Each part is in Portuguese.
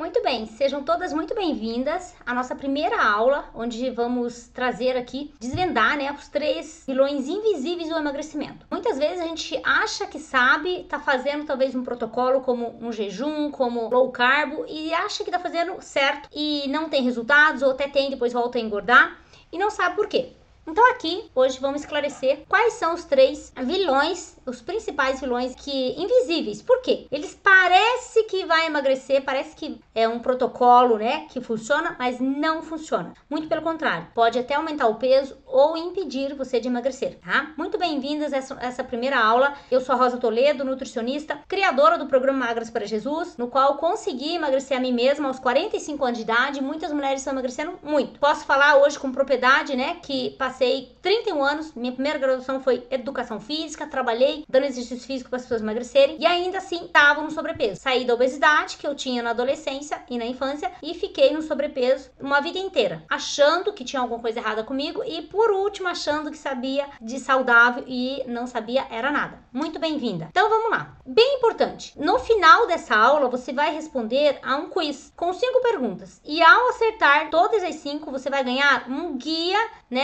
Muito bem, sejam todas muito bem-vindas à nossa primeira aula, onde vamos trazer aqui, desvendar, os 3 vilões invisíveis do emagrecimento. Muitas vezes a gente acha que sabe, tá fazendo talvez um protocolo como um jejum, como low carb, e acha que tá fazendo certo e não tem resultados, ou até tem, depois volta a engordar, e não sabe por quê. Então aqui, hoje, vamos esclarecer quais são os 3 vilões, os principais vilões invisíveis. Por quê? Eles parecem que vai emagrecer, parece que é um protocolo, que funciona, mas não funciona. Muito pelo contrário, pode até aumentar o peso ou impedir você de emagrecer, tá? Muito bem-vindas a essa primeira aula. Eu sou a Rosa Toledo, nutricionista, criadora do programa Magras para Jesus, no qual consegui emagrecer a mim mesma aos 45 anos de idade. Muitas mulheres estão emagrecendo muito. Posso falar hoje com propriedade, que passei 31 anos, minha primeira graduação foi educação física, trabalhei dando exercício físico para as pessoas emagrecerem e ainda assim estava no sobrepeso. Saí da obesidade que eu tinha na adolescência e na infância e fiquei no sobrepeso uma vida inteira, achando que tinha alguma coisa errada comigo e por último achando que sabia de saudável e não sabia era nada. Muito bem-vinda. Então vamos lá. Bem importante, no final dessa aula você vai responder a um quiz com 5 perguntas e ao acertar todas as 5 você vai ganhar um guia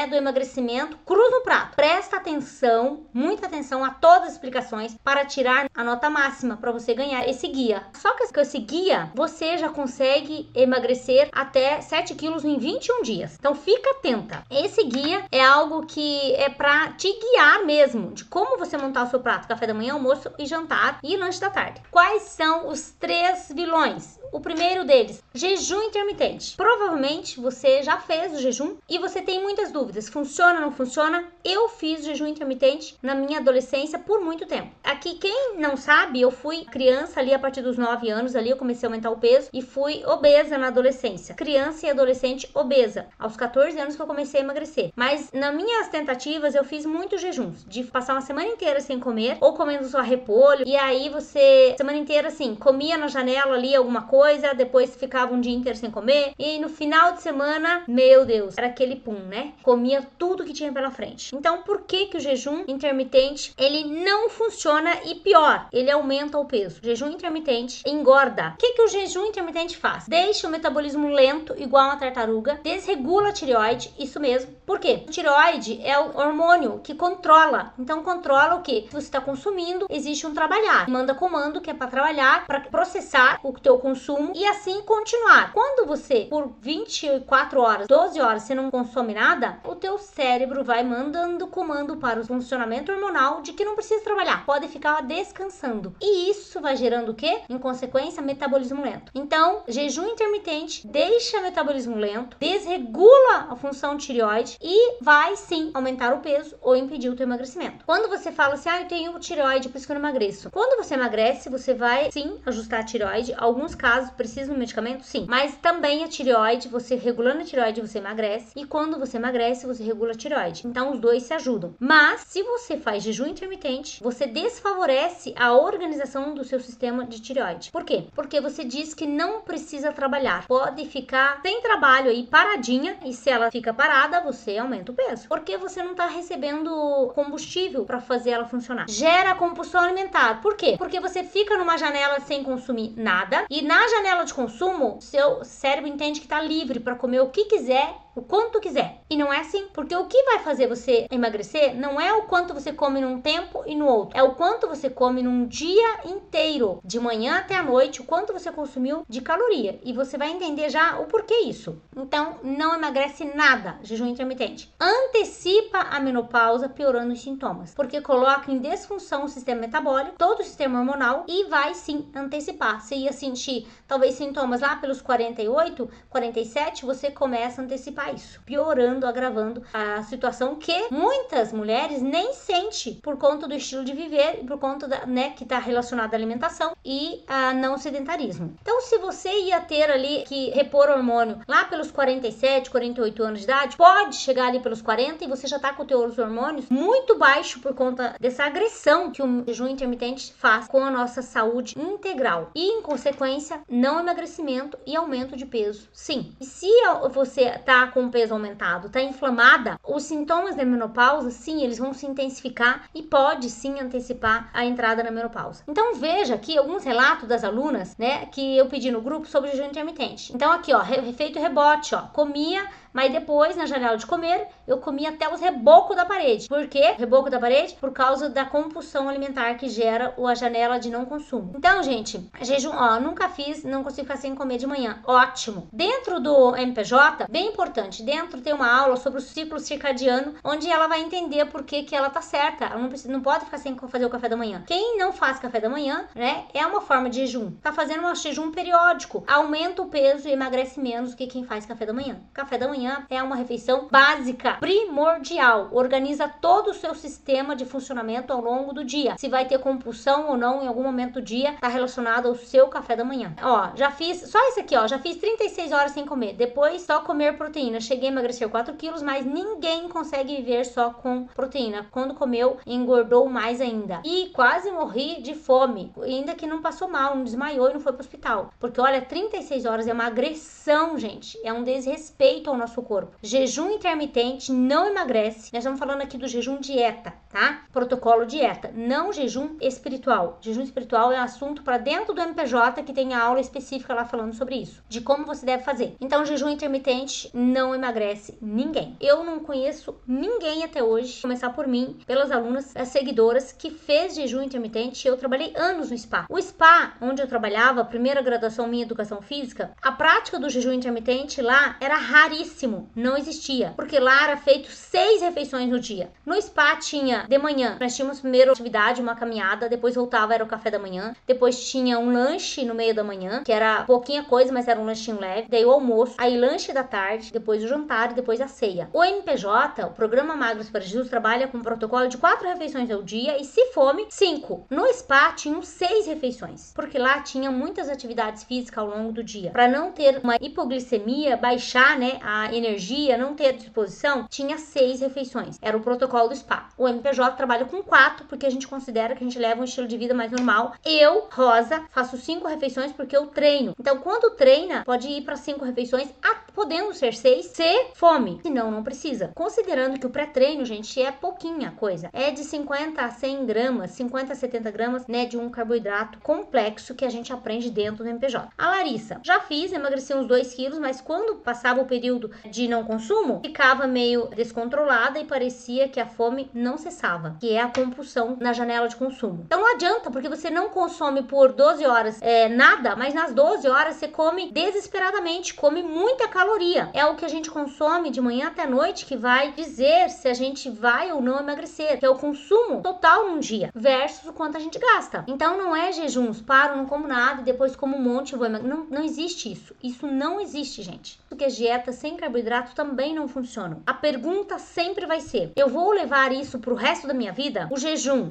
do emagrecimento cruz no prato. Presta atenção, muita atenção a todas as explicações para tirar a nota máxima para você ganhar esse guia. Só que com esse guia você já consegue emagrecer até 7 quilos em 21 dias. Então fica atenta. Esse guia é algo que é para te guiar mesmo de como você montar o seu prato, café da manhã, almoço e jantar e lanche da tarde. Quais são os 3 vilões? O primeiro deles, jejum intermitente. Provavelmente você já fez o jejum e você tem muitas dúvidas. Funciona ou não funciona? Eu fiz jejum intermitente na minha adolescência por muito tempo. Aqui, quem não sabe, eu fui criança ali a partir dos 9 anos, ali eu comecei a aumentar o peso e fui obesa na adolescência. Criança e adolescente obesa. Aos 14 anos que eu comecei a emagrecer. Mas nas minhas tentativas eu fiz muitos jejuns. De passar uma semana inteira sem comer ou comendo só repolho. E aí você, semana inteira assim, comia na janela ali alguma coisa, depois ficava um dia inteiro sem comer e no final de semana, meu Deus, era aquele pum, comia tudo que tinha pela frente. Então, por que o jejum intermitente, ele não funciona e pior, ele aumenta o peso? O jejum intermitente engorda. O que o jejum intermitente faz? Deixa o metabolismo lento, igual uma tartaruga, desregula a tireoide, isso mesmo. Por quê? A tireoide é o hormônio que controla. Então, controla o que? Se você está consumindo, existe um trabalhar. Manda comando que é para trabalhar, para processar o teu consumo e assim continuar. Quando você, por 24 horas, 12 horas, você não consome nada, o teu cérebro vai mandando comando para o funcionamento hormonal de que não precisa trabalhar, pode ficar descansando. E isso vai gerando o quê? Em consequência, metabolismo lento. Então, jejum intermitente deixa o metabolismo lento, desregula a função tireoide e vai sim aumentar o peso ou impedir o teu emagrecimento. Quando você fala assim, eu tenho tireoide, por isso que eu não emagreço. Quando você emagrece, você vai sim ajustar a tireoide. Alguns casos precisam de medicamento, sim. Mas também a tireoide, você regulando a tireoide, você emagrece. E quando você emagrece, você regula a tireoide. Então, os dois se ajudam. Mas, se você faz jejum intermitente, você desfavorece a organização do seu sistema de tireoide. Por quê? Porque você diz que não precisa trabalhar. Pode ficar sem trabalho aí, paradinha. E se ela fica parada, você aumenta o peso. Porque você não está recebendo combustível para fazer ela funcionar. Gera compulsão alimentar. Por quê? Porque você fica numa janela sem consumir nada. E na janela de consumo, seu cérebro entende que está livre para comer o que quiser, o quanto quiser. E não é assim, porque o que vai fazer você emagrecer não é o quanto você come num tempo e no outro, é o quanto você come num dia inteiro, de manhã até a noite, o quanto você consumiu de caloria. E você vai entender já o porquê isso. Então, não emagrece nada, jejum intermitente. Antecipa a menopausa, piorando os sintomas, porque coloca em desfunção o sistema metabólico, todo o sistema hormonal e vai sim antecipar. Você ia sentir talvez sintomas lá pelos 48, 47, você começa a antecipar isso, piorando, agravando a situação que muitas mulheres nem sente por conta do estilo de viver e por conta da, que está relacionada à alimentação e a não sedentarismo. Então, se você ia ter ali que repor hormônio lá pelos 47, 48 anos de idade, pode chegar ali pelos 40 e você já está com os hormônios muito baixo por conta dessa agressão que o jejum intermitente faz com a nossa saúde integral e, em consequência, não emagrecimento e aumento de peso. Sim. E se você está com o peso aumentado, tá inflamada, os sintomas da menopausa, sim, eles vão se intensificar e pode sim antecipar a entrada na menopausa. Então veja aqui alguns relatos das alunas, né, que eu pedi no grupo sobre jejum intermitente. Então aqui, ó, efeito rebote, ó, comia, mas depois, na janela de comer, eu comia até os rebocos da parede. Por quê? Reboco da parede? Por causa da compulsão alimentar que gera a janela de não consumo. Então, gente, jejum, ó, nunca fiz, não consigo ficar sem comer de manhã. Ótimo. Dentro do MPJ, bem importante, dentro tem uma aula sobre o ciclo circadiano, onde ela vai entender por que ela tá certa. Ela não pode ficar sem fazer o café da manhã. Quem não faz café da manhã, né, é uma forma de jejum. Tá fazendo um jejum periódico. Aumenta o peso e emagrece menos do que quem faz café da manhã. Café da manhã é uma refeição básica, primordial, organiza todo o seu sistema de funcionamento ao longo do dia. Se vai ter compulsão ou não em algum momento do dia, tá relacionado ao seu café da manhã. Ó, já fiz, só isso aqui, ó, já fiz 36 horas sem comer, depois só comer proteína, cheguei a emagrecer 4 quilos, mas ninguém consegue viver só com proteína. Quando comeu, engordou mais ainda. E quase morri de fome, ainda que não passou mal, não desmaiou e não foi pro hospital. Porque olha, 36 horas é uma agressão, gente, é um desrespeito ao nosso corpo. Jejum intermitente não emagrece. Nós estamos falando aqui do jejum dieta, tá? Protocolo dieta, não jejum espiritual. Jejum espiritual é assunto para dentro do MPJ, que tem a aula específica lá falando sobre isso, de como você deve fazer. Então, jejum intermitente não emagrece ninguém. Eu não conheço ninguém até hoje, começar por mim, pelas alunas, as seguidoras, que fez jejum intermitente. Eu trabalhei anos no spa. O spa, onde eu trabalhava, a primeira graduação minha em educação física, a prática do jejum intermitente lá era raríssimo. Não existia, porque lá era feito 6 refeições no dia. No spa tinha de manhã, nós tínhamos primeiro atividade, uma caminhada, depois voltava, era o café da manhã, depois tinha um lanche no meio da manhã, que era pouquinha coisa, mas era um lanchinho leve, daí o almoço, aí lanche da tarde, depois o jantar e depois a ceia. O MPJ, o Programa Magros para Jesus, trabalha com um protocolo de 4 refeições ao dia e, se fome, 5. No spa tinham 6 refeições, porque lá tinha muitas atividades físicas ao longo do dia. Para não ter uma hipoglicemia, baixar, né, a energia, não ter disposição, tinha 6 refeições. Era o protocolo do spa. O MPJ trabalha com 4, porque a gente considera que a gente leva um estilo de vida mais normal. Eu, Rosa, faço 5 refeições porque eu treino. Então, quando treina, pode ir para 5 refeições, podendo ser 6, se fome. Se não, não precisa. Considerando que o pré-treino, gente, é pouquinha coisa. É de 50 a 100 gramas, 50 a 70 gramas, né, de um carboidrato complexo que a gente aprende dentro do MPJ. A Larissa, já fiz, emagreci uns 2 quilos, mas quando passava o período de não consumo, ficava meio descontrolada e parecia que a fome não cessava, que é a compulsão na janela de consumo. Então não adianta, porque você não consome por 12 horas nada, mas nas 12 horas você come desesperadamente, come muita caloria. É o que a gente consome de manhã até noite que vai dizer se a gente vai ou não emagrecer, que é o consumo total num dia, versus o quanto a gente gasta. Então não é jejuns, paro, não como nada e depois como um monte e vou emagrecer. Não existe isso. Isso não existe, gente. Porque as dietas sem carboidrato também não funcionam. A pergunta sempre vai ser: eu vou levar isso pro resto da minha vida? O jejum,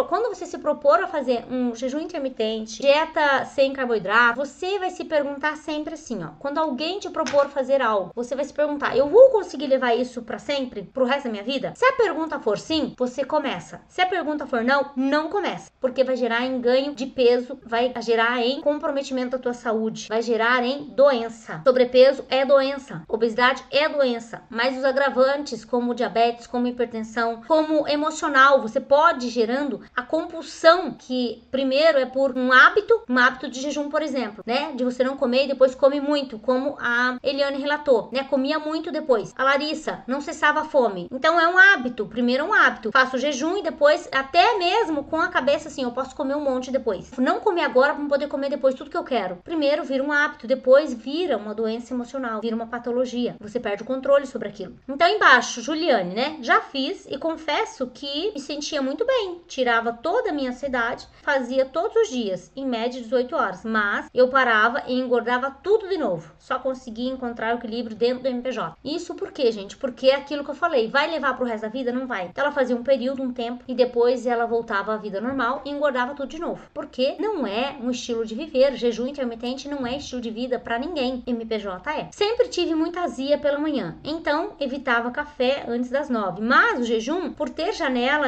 quando você se propor a fazer um jejum intermitente, dieta sem carboidrato, você vai se perguntar sempre assim, ó. Quando alguém te propor fazer algo, você vai se perguntar: eu vou conseguir levar isso pra sempre, pro resto da minha vida? Se a pergunta for sim, você começa. Se a pergunta for não, não começa. Porque vai gerar em ganho de peso, vai gerar em comprometimento da tua saúde, vai gerar em doença. Sobrepeso é doença, obesidade é doença, mas os agravantes como diabetes, como hipertensão, como emocional, você pode ir gerando a compulsão, que primeiro é por um hábito de jejum, por exemplo, né, de você não comer e depois come muito, como a Eliane relatou, né, comia muito depois. A Larissa não cessava a fome. Então é um hábito, primeiro é um hábito, faço jejum e depois até mesmo com a cabeça assim, eu posso comer um monte depois. Não comer agora para poder comer depois tudo que eu quero. Primeiro vira um hábito, depois vira uma doença emocional, vira uma patologia. Você perde o controle sobre aquilo. Então embaixo, Juliane, né? Já fiz e confesso que me sentia muito bem. Tirava toda a minha ansiedade, fazia todos os dias, em média 18 horas. Mas eu parava e engordava tudo de novo. Só conseguia encontrar o equilíbrio dentro do MPJ. Isso por quê, gente? Porque é aquilo que eu falei. Vai levar pro resto da vida? Não vai. Então ela fazia um período, um tempo, e depois ela voltava à vida normal e engordava tudo de novo. Porque não é um estilo de viver. Jejum intermitente não é estilo de vida pra ninguém. MPJ é. Sempre tive muita azia pela manhã, então evitava café antes das 9. Mas o jejum, por ter janela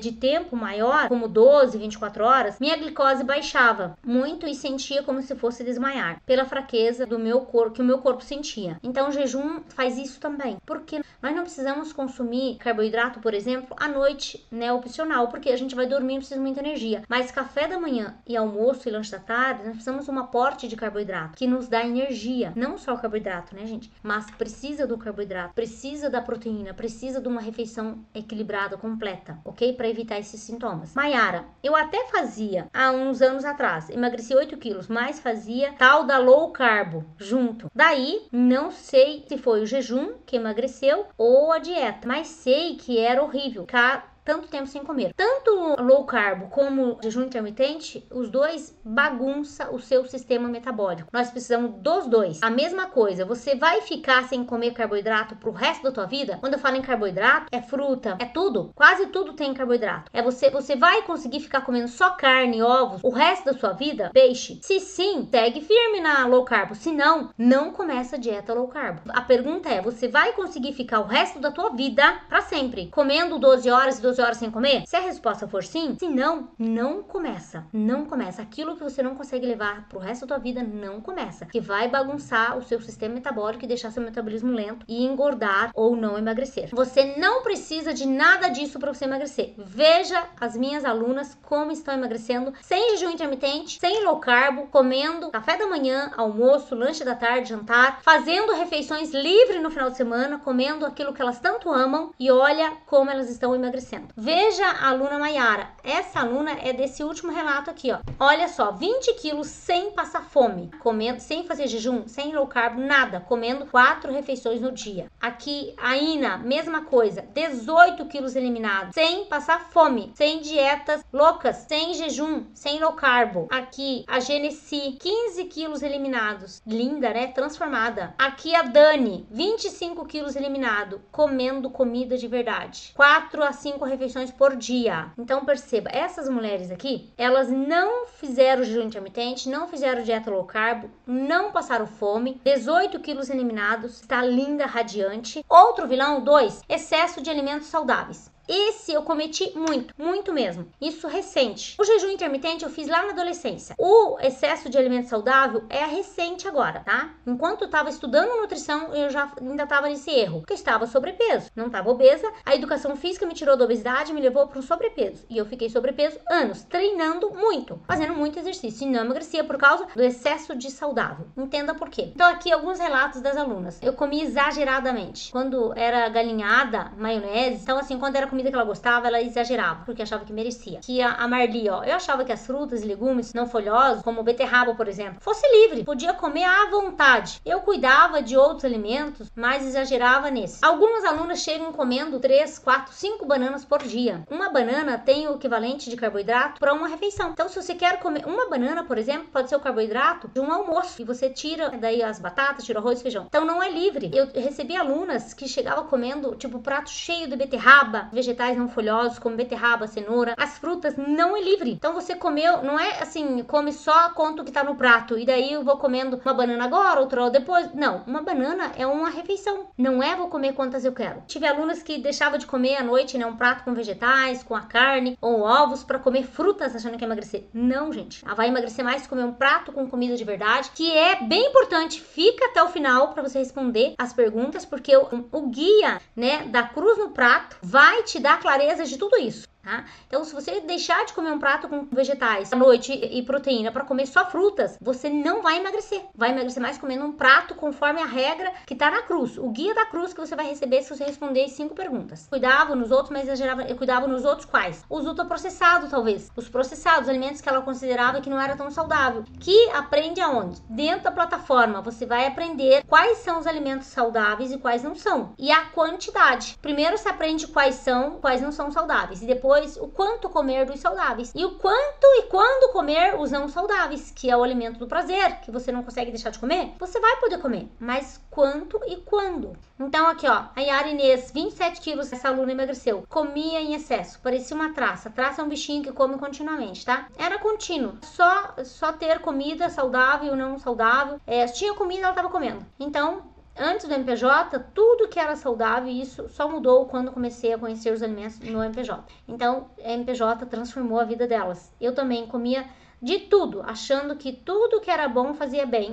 de tempo maior, como 12, 24 horas, minha glicose baixava muito e sentia como se fosse desmaiar, pela fraqueza do meu corpo, que o meu corpo sentia. Então o jejum faz isso também, porque nós não precisamos consumir carboidrato, por exemplo, à noite, né, opcional, porque a gente vai dormir e precisa de muita energia. Mas café da manhã e almoço e lanche da tarde, nós precisamos de um aporte de carboidrato que nos dá energia, não só o carboidrato, né, gente? Mas precisa do carboidrato, precisa da proteína, precisa de uma refeição equilibrada, completa, ok? Para evitar esses sintomas. Mayara, eu até fazia há uns anos atrás, emagreci 8 quilos, mas fazia tal da low carb junto. Daí, não sei se foi o jejum que emagreceu ou a dieta, mas sei que era horrível ficar tanto tempo sem comer. Tanto low carb como jejum intermitente, os dois bagunça o seu sistema metabólico. Nós precisamos dos dois. A mesma coisa, você vai ficar sem comer carboidrato pro resto da tua vida? Quando eu falo em carboidrato, é fruta, é tudo. Quase tudo tem carboidrato. Você vai conseguir ficar comendo só carne e ovos o resto da sua vida? Peixe? Se sim, segue firme na low carb. Se não, não começa a dieta low carb. A pergunta é, você vai conseguir ficar o resto da tua vida para sempre comendo 12 horas e 12 horas sem comer? Se a resposta for sim, se não, não começa. Não começa. Aquilo que você não consegue levar pro resto da tua vida, não começa. Que vai bagunçar o seu sistema metabólico e deixar seu metabolismo lento e engordar ou não emagrecer. Você não precisa de nada disso para você emagrecer. Veja as minhas alunas como estão emagrecendo sem jejum intermitente, sem low carb, comendo café da manhã, almoço, lanche da tarde, jantar, fazendo refeições livres no final de semana, comendo aquilo que elas tanto amam e olha como elas estão emagrecendo. Veja a aluna Mayara. Essa aluna é desse último relato aqui, ó. Olha só, 20 quilos sem passar fome, comendo, sem fazer jejum, sem low carb, nada, comendo 4 refeições no dia. Aqui, a Ina, mesma coisa, 18 quilos eliminados, sem passar fome, sem dietas loucas, sem jejum, sem low carb. Aqui, a Genesi, 15 quilos eliminados, linda, né? Transformada. Aqui, a Dani, 25 quilos eliminado, comendo comida de verdade. 4 a 5 refeições por dia. Então perceba, essas mulheres aqui, elas não fizeram jejum intermitente, não fizeram dieta low carb, não passaram fome, 18 quilos eliminados, está linda, radiante. Outro vilão, 2, excesso de alimentos saudáveis. Esse eu cometi muito mesmo. Isso recente. O jejum intermitente eu fiz lá na adolescência. O excesso de alimento saudável é recente agora, tá? Enquanto eu tava estudando nutrição, eu já ainda tava nesse erro. Porque eu estava sobrepeso. Não tava obesa. A educação física me tirou da obesidade e me levou para um sobrepeso. E eu fiquei sobrepeso anos, treinando muito, fazendo muito exercício. E não emagrecia por causa do excesso de saudável. Entenda por quê. Então aqui alguns relatos das alunas. Eu comi exageradamente. Quando era galinhada, maionese. Então assim, quando era comida que ela gostava, ela exagerava, porque achava que merecia. Que a Marli, ó, eu achava que as frutas e legumes não folhosos, como beterraba, por exemplo, fosse livre, podia comer à vontade. Eu cuidava de outros alimentos, mas exagerava nesse. Algumas alunas chegam comendo 3, 4, 5 bananas por dia. Uma banana tem o equivalente de carboidrato para uma refeição. Então, se você quer comer uma banana, por exemplo, pode ser o carboidrato de um almoço. E você tira daí as batatas, tira o arroz e feijão. Então, não é livre. Eu recebi alunas que chegavam comendo, tipo, prato cheio de beterraba, vegetais não folhosos, como beterraba, cenoura. As frutas não é livre. Então você comeu, não é assim, come só quanto que tá no prato e daí eu vou comendo uma banana agora, outra depois. Não, uma banana é uma refeição. Não é vou comer quantas eu quero. Tive alunas que deixavam de comer à noite, né, um prato com vegetais, com a carne ou ovos para comer frutas achando que ia emagrecer. Não, gente. Ela vai emagrecer mais se comer um prato com comida de verdade, que é bem importante. Fica até o final para você responder as perguntas, porque o guia, né, da cruz no prato vai te dar clareza de tudo isso. Tá? Então, se você deixar de comer um prato com vegetais à noite e proteína para comer só frutas, você não vai emagrecer. Vai emagrecer mais comendo um prato conforme a regra que tá na cruz. O guia da cruz que você vai receber se você responder as 5 perguntas. Cuidava nos outros, mas exagerava. Eu cuidava nos outros quais? Os ultraprocessados, talvez. Os processados, alimentos que ela considerava que não era tão saudável. Que aprende aonde? Dentro da plataforma. Você vai aprender quais são os alimentos saudáveis e quais não são. E a quantidade. Primeiro você aprende quais são, quais não são saudáveis. E depois o quanto comer dos saudáveis e o quanto e quando comer os não saudáveis, que é o alimento do prazer, que você não consegue deixar de comer, você vai poder comer, mas quanto e quando. Então aqui ó, a Yara Inês, 27 quilos, essa aluna emagreceu, comia em excesso, parecia uma traça. Traça é um bichinho que come continuamente, tá? Era contínuo, só ter comida saudável ou não saudável, tinha comida, ela tava comendo. Então antes do MPJ, tudo que era saudável, isso só mudou quando comecei a conhecer os alimentos no MPJ. Então, a MPJ transformou a vida delas. Eu também comia de tudo, achando que tudo que era bom fazia bem.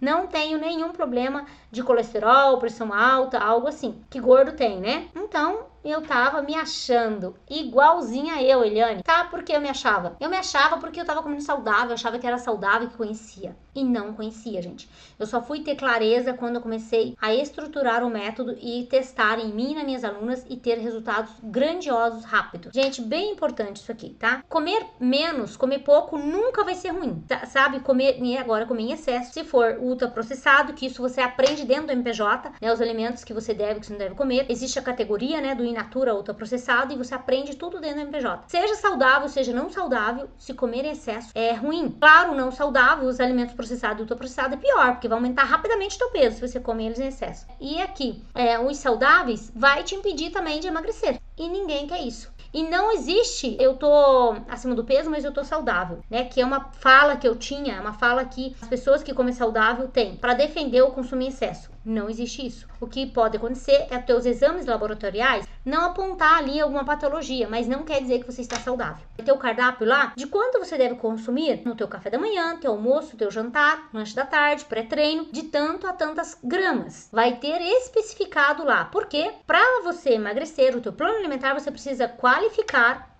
Não tenho nenhum problema de colesterol, pressão alta, algo assim, que gordo tem, né? Então, eu tava me achando igualzinha eu, Eliane. Tá? Por que eu me achava? Eu me achava porque eu tava comendo saudável, eu achava que era saudável, que conhecia. E não conhecia, gente. Eu só fui ter clareza quando eu comecei a estruturar o método e testar em mim e nas minhas alunas e ter resultados grandiosos rápido. Gente, bem importante isso aqui, tá? Comer menos, comer pouco nunca vai ser ruim, tá? Sabe? Comer, e agora comer em excesso. Se for ultraprocessado, que isso você aprende dentro do MPJ, né? Os alimentos que você deve, que você não deve comer. Existe a categoria, né? Do in natura ultraprocessado e você aprende tudo dentro do MPJ. Seja saudável, seja não saudável, se comer em excesso é ruim. Claro, não saudável, os alimentos processados e ultraprocessados é pior, porque vai aumentar rapidamente o teu peso se você comer eles em excesso. E aqui, os saudáveis vai te impedir também de emagrecer. E ninguém quer isso. E não existe, eu tô acima do peso, mas eu tô saudável, né? Que é uma fala que eu tinha, uma fala que as pessoas que comem saudável têm para defender o consumo em excesso. Não existe isso. O que pode acontecer é teus exames laboratoriais não apontar ali alguma patologia, mas não quer dizer que você está saudável. Vai ter o cardápio lá de quanto você deve consumir no teu café da manhã, teu almoço, teu jantar, lanche da tarde, pré-treino, de tanto a tantas gramas. Vai ter especificado lá. Por quê? Para você emagrecer, o teu plano alimentar, você precisa qualificar,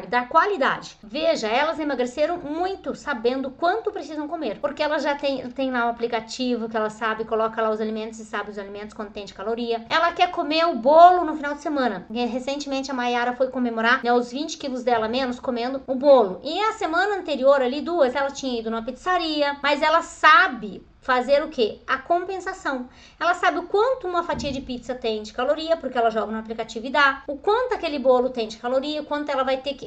dar qualidade. Veja, elas emagreceram muito sabendo quanto precisam comer, porque elas já tem lá um aplicativo que ela sabe, coloca lá os alimentos e sabe os alimentos quanto tem de caloria. Ela quer comer o bolo no final de semana. Recentemente a Mayara foi comemorar, né, os 20 quilos dela menos comendo o bolo. E a semana anterior, ali ela tinha ido numa pizzaria, mas ela sabe fazer o que? A compensação. Ela sabe o quanto uma fatia de pizza tem de caloria, porque ela joga no aplicativo e dá. O quanto aquele bolo tem de caloria, quanto ela vai ter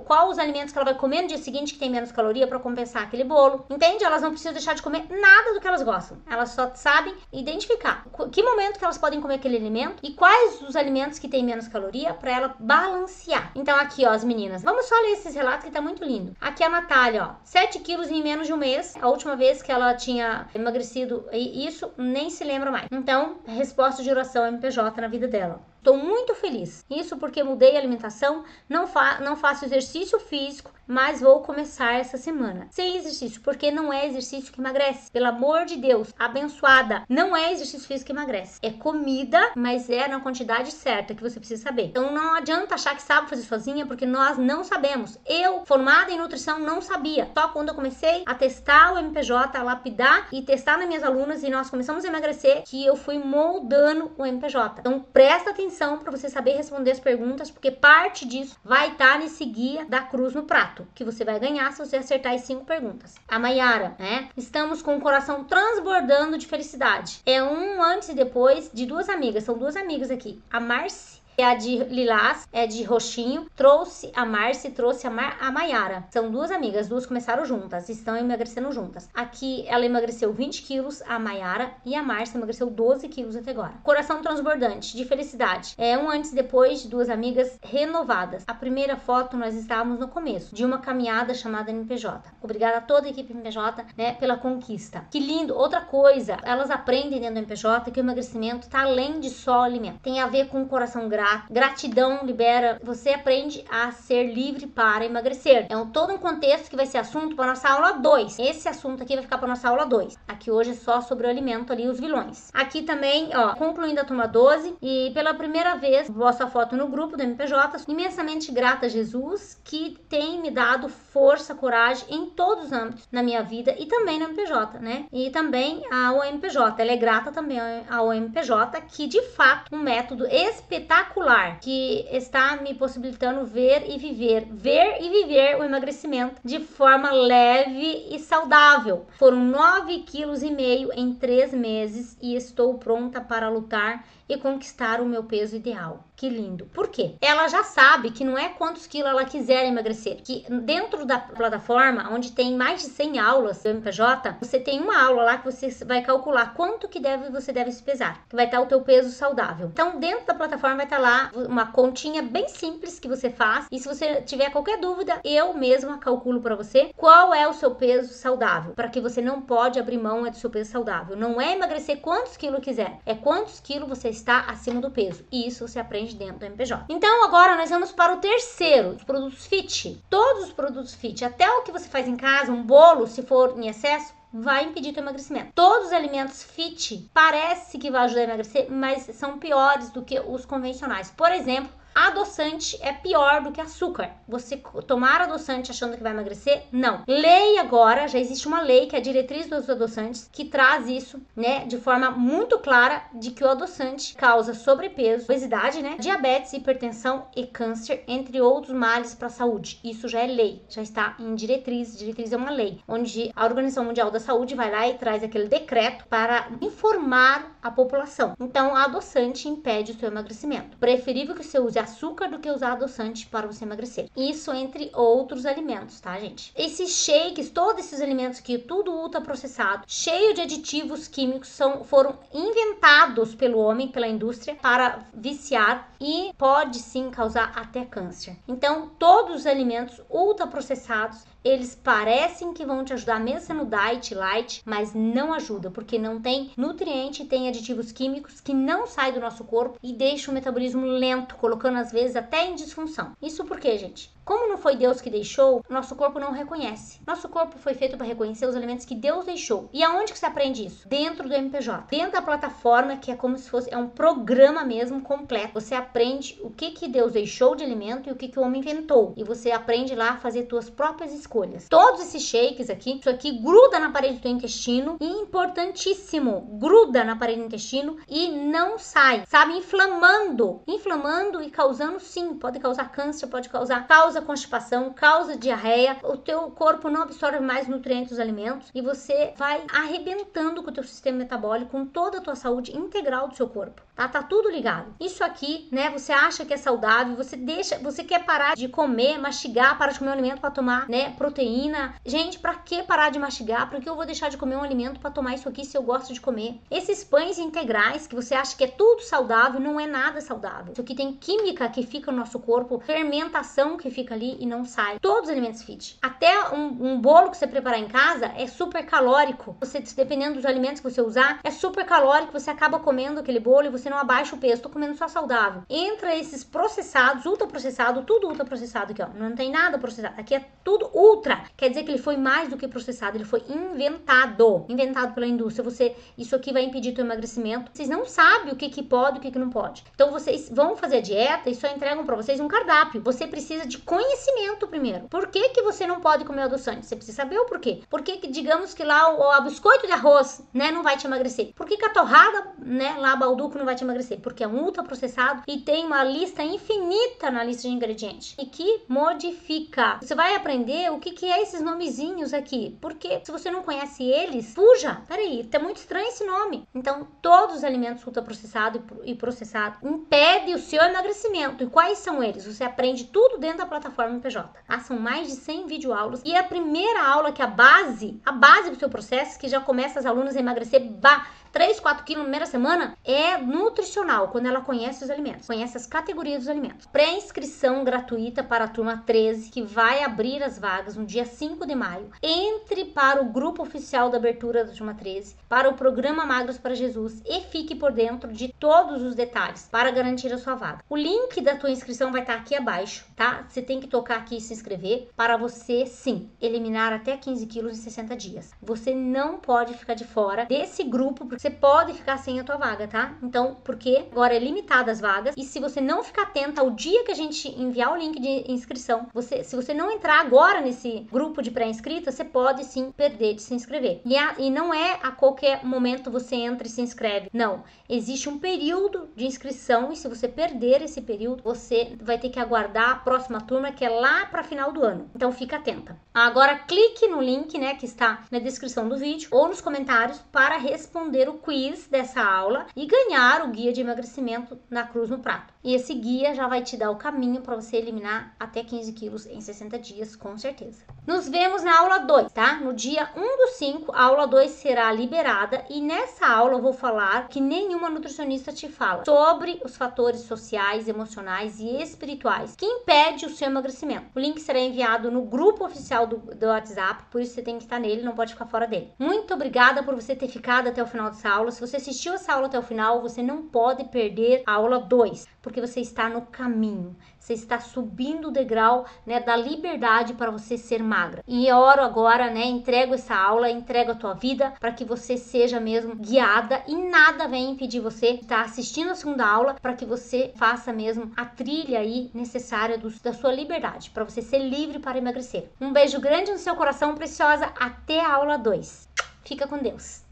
qual os alimentos que ela vai comer no dia seguinte que tem menos caloria para compensar aquele bolo. Entende? Elas não precisam deixar de comer nada do que elas gostam. Elas só sabem identificar que momento que elas podem comer aquele alimento e quais os alimentos que tem menos caloria para ela balancear. Então aqui, ó, as meninas, vamos só ler esses relatos que tá muito lindo. Aqui a Natália, ó, 7 quilos em menos de um mês. A última vez que ela tinha emagrecido, isso nem se lembra mais. Então, resposta de oração MPJ na vida dela. Estou muito feliz. Isso porque mudei a alimentação, não faço exercício físico, mas vou começar essa semana. Sem exercício, porque não é exercício que emagrece. Pelo amor de Deus, abençoada. Não é exercício físico que emagrece. É comida, mas é na quantidade certa que você precisa saber. Então não adianta achar que sabe fazer sozinha, porque nós não sabemos. Eu, formada em nutrição, não sabia. Só quando eu comecei a testar o MPJ, a lapidar e testar nas minhas alunas e nós começamos a emagrecer, que eu fui moldando o MPJ. Então presta atenção para você saber responder as perguntas, porque parte disso vai estar nesse guia da cruz no prato, que você vai ganhar se você acertar as 5 perguntas. A Mayara, né? Estamos com o coração transbordando de felicidade. É um antes e depois de 2 amigas, são 2 amigas aqui. A Marci, é a de lilás, é de roxinho, trouxe a Marci, trouxe a Mayara. São 2 amigas, as 2 começaram juntas, estão emagrecendo juntas. Aqui ela emagreceu 20 quilos, a Mayara, e a Marci emagreceu 12 quilos até agora. Coração transbordante, de felicidade. É um antes e depois de 2 amigas renovadas. A primeira foto nós estávamos no começo de uma caminhada chamada MPJ. Obrigada a toda a equipe MPJ, né, pela conquista. Que lindo! Outra coisa, elas aprendem dentro do MPJ que o emagrecimento está além de só alimento. Tem a ver com o coração grato. Gratidão libera, você aprende a ser livre para emagrecer. É todo um contexto que vai ser assunto para nossa aula 2. Esse assunto aqui vai ficar para nossa aula 2. Aqui hoje é só sobre o alimento ali, os vilões. Aqui também, ó, concluindo a turma 12 e pela primeira vez, posto a foto no grupo do MPJ, imensamente grata a Jesus que tem me dado força, coragem em todos os âmbitos na minha vida e também no MPJ, né? E também ao MPJ. Ela é grata também ao MPJ, que de fato um método espetacular que está me possibilitando ver e viver o emagrecimento de forma leve e saudável. Foram 9,5 quilos em 3 meses e estou pronta para lutar e conquistar o meu peso ideal. Que lindo. Por quê? Ela já sabe que não é quantos quilos ela quiser emagrecer. Que dentro da plataforma, onde tem mais de 100 aulas do MPJ, você tem uma aula lá que você vai calcular quanto que você deve se pesar. Que vai estar o teu peso saudável. Então, dentro da plataforma vai estar lá lá uma continha bem simples que você faz. E se você tiver qualquer dúvida, eu mesma calculo para você qual é o seu peso saudável, para que você não pode abrir mão do seu peso saudável. Não é emagrecer quantos quilos quiser, é quantos quilos você está acima do peso. E isso você aprende dentro do MPJ. Então agora nós vamos para o terceiro, os produtos fit. Todos os produtos fit, até o que você faz em casa, um bolo, se for em excesso, vai impedir teu emagrecimento. Todos os alimentos fit parece que vai ajudar a emagrecer, mas são piores do que os convencionais. Por exemplo, adoçante é pior do que açúcar. Você tomar adoçante achando que vai emagrecer? Não. Lei agora, já existe uma lei que é a diretriz dos adoçantes, que traz isso, né, de forma muito clara, de que o adoçante causa sobrepeso, obesidade, né, diabetes, hipertensão e câncer, entre outros males para a saúde. Isso já é lei, já está em diretriz. Diretriz é uma lei, onde a Organização Mundial da Saúde vai lá e traz aquele decreto para informar a população. Então, a adoçante impede o seu emagrecimento. Preferível que você use açúcar do que usar adoçante para você emagrecer. Isso entre outros alimentos, tá, gente? Esses shakes, todos esses alimentos aqui, tudo ultraprocessado, cheio de aditivos químicos, foram inventados pelo homem, pela indústria, para viciar e pode sim causar até câncer. Então, todos os alimentos ultraprocessados, eles parecem que vão te ajudar mesmo sendo diet, light, mas não ajuda, porque não tem nutriente, tem aditivos químicos que não saem do nosso corpo e deixam o metabolismo lento, colocando às vezes até em disfunção. Isso por quê, gente? Como não foi Deus que deixou, nosso corpo não reconhece. Nosso corpo foi feito para reconhecer os alimentos que Deus deixou. E aonde que você aprende isso? Dentro do MPJ. Dentro da plataforma, que é como se fosse um programa mesmo completo. Você aprende o que Deus deixou de alimento e o que o homem inventou. E você aprende lá a fazer suas próprias escolhas. Todos esses shakes aqui, isso aqui gruda na parede do teu intestino. E importantíssimo, gruda na parede do intestino e não sai. Sabe? Inflamando e causando, sim, pode causar câncer, causa constipação, causa diarreia, o teu corpo não absorve mais nutrientes dos alimentos e você vai arrebentando com o teu sistema metabólico, com toda a tua saúde integral do seu corpo, tá? Tá tudo ligado. Isso aqui, né, você acha que é saudável, você quer parar de comer, mastigar, parar de comer um alimento para tomar, né, proteína. Gente, pra que parar de mastigar? Pra que eu vou deixar de comer um alimento para tomar isso aqui se eu gosto de comer? Esses pães integrais que você acha que é tudo saudável, não é nada saudável. Isso aqui tem química que fica no nosso corpo, fermentação que fica ali e não sai. Todos os alimentos fit. Até um bolo que você preparar em casa é super calórico. Você, dependendo dos alimentos que você usar, é super calórico. Você acaba comendo aquele bolo e você não abaixa o peso. Tô comendo só saudável. Entra esses processados, ultraprocessado, tudo ultraprocessado aqui, ó. Não tem nada processado. Aqui é tudo ultra. Quer dizer que ele foi mais do que processado. Ele foi inventado. Inventado pela indústria. Isso aqui vai impedir teu emagrecimento. Vocês não sabem o que pode e o que não pode. Então vocês vão fazer a dieta e só entregam pra vocês um cardápio. Você precisa de conhecimento primeiro. Por que você não pode comer adoçante? Você precisa saber o porquê. Por que digamos que lá o biscoito de arroz, né, não vai te emagrecer? Por que a torrada, né, lá balduco não vai te emagrecer? Porque é um ultraprocessado e tem uma lista infinita na lista de ingredientes e que modifica. Você vai aprender o que é esses nomezinhos aqui. Porque se você não conhece eles, fuja. Peraí, tá muito estranho esse nome. Então, todos os alimentos ultraprocessados e processados impedem o seu emagrecimento. E quais são eles? Você aprende tudo dentro da plataforma MPJ. São mais de 100 videoaulas. E a primeira aula, que é a base do seu processo, que já começa as alunas a emagrecer 3, 4 quilos na primeira semana, é nutricional, quando ela conhece os alimentos, conhece as categorias dos alimentos. Pré-inscrição gratuita para a turma 13, que vai abrir as vagas no dia 5 de maio. Entre para o grupo oficial da abertura da turma 13, para o programa Magros para Jesus e fique por dentro de todos os detalhes para garantir a sua vaga. O link da tua inscrição vai estar aqui abaixo, tá? Você tem que tocar aqui e se inscrever para você, sim, eliminar até 15 quilos em 60 dias. Você não pode ficar de fora desse grupo, porque você pode ficar sem a tua vaga, tá? Então, porque agora é limitada as vagas e se você não ficar atenta ao dia que a gente enviar o link de inscrição, se você não entrar agora nesse grupo de pré-inscrita, você pode sim perder de se inscrever. E não é a qualquer momento você entra e se inscreve. Não. Existe um período de inscrição e se você perder esse período, você vai ter que aguardar a próxima turma, que é lá para final do ano. Então, fica atenta. Agora, clique no link, né, que está na descrição do vídeo ou nos comentários para responder o quiz dessa aula e ganhar o guia de emagrecimento na Cruz no Prato. E esse guia já vai te dar o caminho para você eliminar até 15 quilos em 60 dias, com certeza. Nos vemos na aula 2, tá? No dia 1/5, a aula 2 será liberada e nessa aula eu vou falar que nenhuma nutricionista te fala sobre os fatores sociais, emocionais e espirituais que impede o seu emagrecimento. O link será enviado no grupo oficial do WhatsApp, por isso você tem que estar nele, não pode ficar fora dele. Muito obrigada por você ter ficado até o final dessa aula. Se você assistiu essa aula até o final, você não pode perder a aula 2, porque você está no caminho. Você está subindo o degrau, né, da liberdade para você ser magra. E eu oro agora, né, entrego essa aula, entrego a tua vida para que você seja mesmo guiada e nada venha impedir você de estar assistindo a segunda aula para que você faça mesmo a trilha aí necessária da sua liberdade, para você ser livre para emagrecer. Um beijo grande no seu coração, preciosa. Até a aula 2. Fica com Deus.